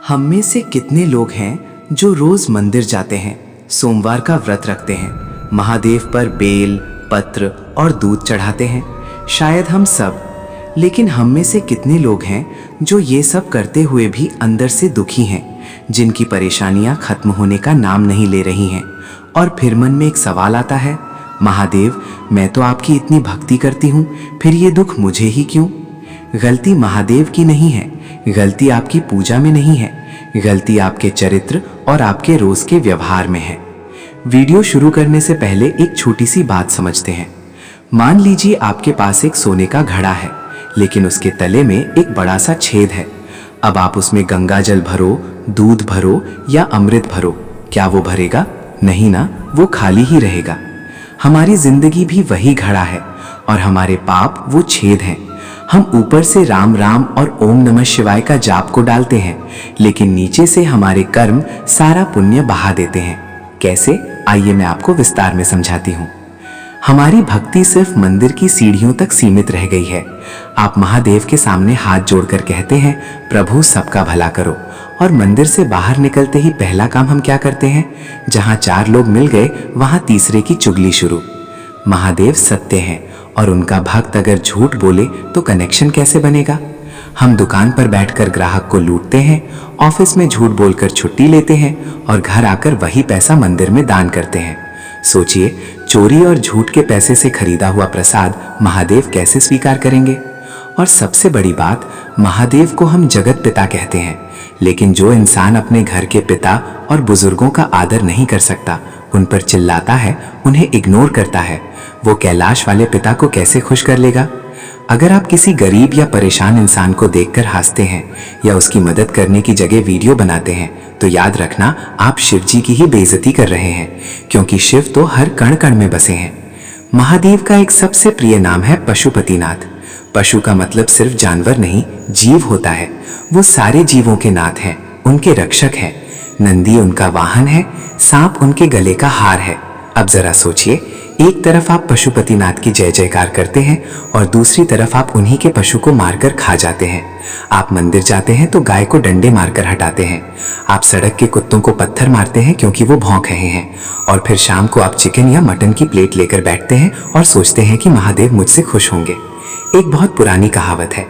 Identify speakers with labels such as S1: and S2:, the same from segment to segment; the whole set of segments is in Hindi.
S1: हम में से कितने लोग हैं जो रोज मंदिर जाते हैं, सोमवार का व्रत रखते हैं, महादेव पर बेल, पत्र और दूध चढ़ाते हैं? शायद हम सब। लेकिन हम में से कितने लोग हैं जो ये सब करते हुए भी अंदर से दुखी हैं, जिनकी परेशानियां खत्म होने का नाम नहीं ले रही हैं? और फिर मन में एक सवाल आता है, महादेव, मैं तो आपकी इतनी भक्ति करती हूँ, फिर ये दुख मुझे ही क्यों? गलती महादेव की नहीं है, गलती आपकी पूजा में नहीं है, गलती आपके चरित्र और आपके रोज के व्यवहार में है। वीडियो शुरू करने से पहले एक छोटी सी बात समझते हैं। मान लीजिए आपके पास एक सोने का घड़ा है, लेकिन उसके तले में एक बड़ा सा छेद है। अब आप उसमें गंगा जल भरो, दूध भरो या अमृत भरो, क्या वो भरेगा? नहीं ना, वो खाली ही रहेगा। हमारी जिंदगी भी वही घड़ा है और हमारे पाप वो छेद हैं। हम ऊपर से राम राम और ओम नमः शिवाय का जाप को डालते हैं, लेकिन नीचे से हमारे कर्म सारा पुण्य बहा देते हैं। कैसे? आइए मैं आपको विस्तार में समझाती हूँ। हमारी भक्ति सिर्फ मंदिर की सीढ़ियों तक सीमित रह गई है। आप महादेव के सामने हाथ जोड़कर कहते हैं, प्रभु सबका भला करो, और मंदिर से बाहर निकलते ही पहला काम हम क्या करते हैं? जहाँ चार लोग मिल गए वहाँ तीसरे की चुगली शुरू। महादेव सत्य हैं और उनका भक्त अगर झूठ बोले तो कनेक्शन कैसे बनेगा? हम दुकान पर बैठकर ग्राहक को लूटते हैं, ऑफिस में झूठ बोलकर छुट्टी लेते हैं और घर आकर वही पैसा मंदिर में दान करते हैं। सोचिए, चोरी और झूठ के पैसे से खरीदा हुआ प्रसाद महादेव कैसे स्वीकार करेंगे? और सबसे बड़ी बात, महादेव को हम जगत पिता कहते हैं, लेकिन जो इंसान अपने घर के पिता और बुजुर्गों का आदर नहीं कर सकता, उन पर चिल्लाता है, उन्हें इग्नोर करता है, वो कैलाश वाले पिता को कैसे खुश कर लेगा? अगर आप किसी गरीब या परेशान इंसान को देखकर हंसते हैं या उसकी मदद करने की जगह वीडियो बनाते हैं, तो याद रखना, आप शिव जी की ही बेइज्जती कर रहे हैं, क्योंकि शिव तो हर कण कण में बसे हैं। महादेव का एक सबसे प्रिय नाम है पशुपतिनाथ। पशु का मतलब सिर्फ जानवर नहीं, जीव होता है। वो सारे जीवों के नाथ हैं, उनके रक्षक हैं। नंदी उनका वाहन है, सांप उनके गले का हार है। अब जरा सोचिए, एक तरफ आप पशुपतिनाथ की जय जयकार करते हैं और दूसरी तरफ आप उन्हीं के पशु को मारकर खा जाते हैं। आप मंदिर जाते हैं तो गाय को डंडे मारकर हटाते हैं। आप सड़क के कुत्तों को पत्थर मारते हैं क्योंकि वो भौंक रहे हैं। और फिर शाम को आप चिकन या मटन की प्लेट लेकर बैठते हैं और सोचते हैं कि महादेव मुझसे खुश होंगे। एक बहुत पुरानी कहावत है,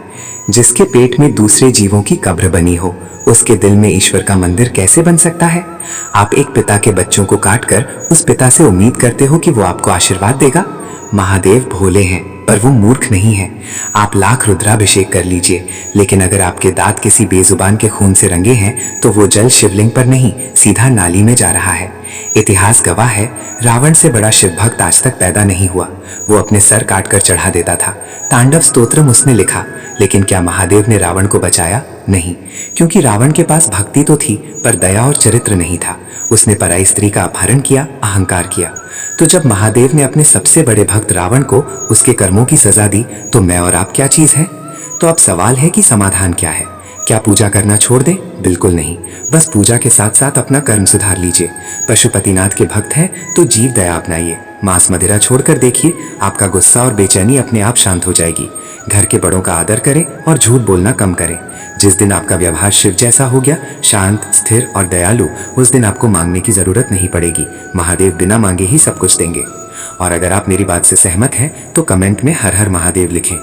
S1: जिसके पेट में दूसरे जीवों की कब्र बनी हो, उसके दिल में ईश्वर का मंदिर कैसे बन सकता है? आप एक पिता के बच्चों को काटकर उस पिता से उम्मीद करते हो कि वो आपको आशीर्वाद देगा। महादेव भोले हैं, पर वो मूर्ख नहीं है। आप लाख रुद्राभिषेक कर लीजिए, लेकिन अगर आपके दांत किसी बेजुबान के खून से रंगे हैं तो वो जल शिवलिंग पर नहीं, सीधा नाली में जा रहा है। इतिहास गवाह है, रावण से बड़ा शिव भक्त आज तक पैदा नहीं हुआ। वो अपने सर काटकर चढ़ा देता था। तांडव स्तोत्रम उसने लिखा, लेकिन क्या महादेव ने रावण को बचाया? नहीं, क्योंकि रावण के पास भक्ति तो थी, पर दया और चरित्र नहीं था। उसने पराई स्त्री का अपहरण किया, अहंकार किया। तो जब महादेव ने अपने सबसे बड़े भक्त रावण को उसके कर्मों की सजा दी, तो मैं और आप क्या चीज है? तो अब सवाल है कि समाधान क्या है? क्या पूजा करना छोड़ दें? बिल्कुल नहीं, बस पूजा के साथ साथ अपना कर्म सुधार लीजिए। पशुपतिनाथ के भक्त हैं तो जीव दया अपनाइए। मांस मदिरा छोड़कर देखिए, आपका गुस्सा और बेचैनी अपने आप शांत हो जाएगी। घर के बड़ों का आदर करें और झूठ बोलना कम करें। जिस दिन आपका व्यवहार शिव जैसा हो गया, शांत, स्थिर और दयालु, उस दिन आपको मांगने की जरूरत नहीं पड़ेगी। महादेव बिना मांगे ही सब कुछ देंगे। और अगर आप मेरी बात से सहमत हैं तो कमेंट में हर हर महादेव लिखें।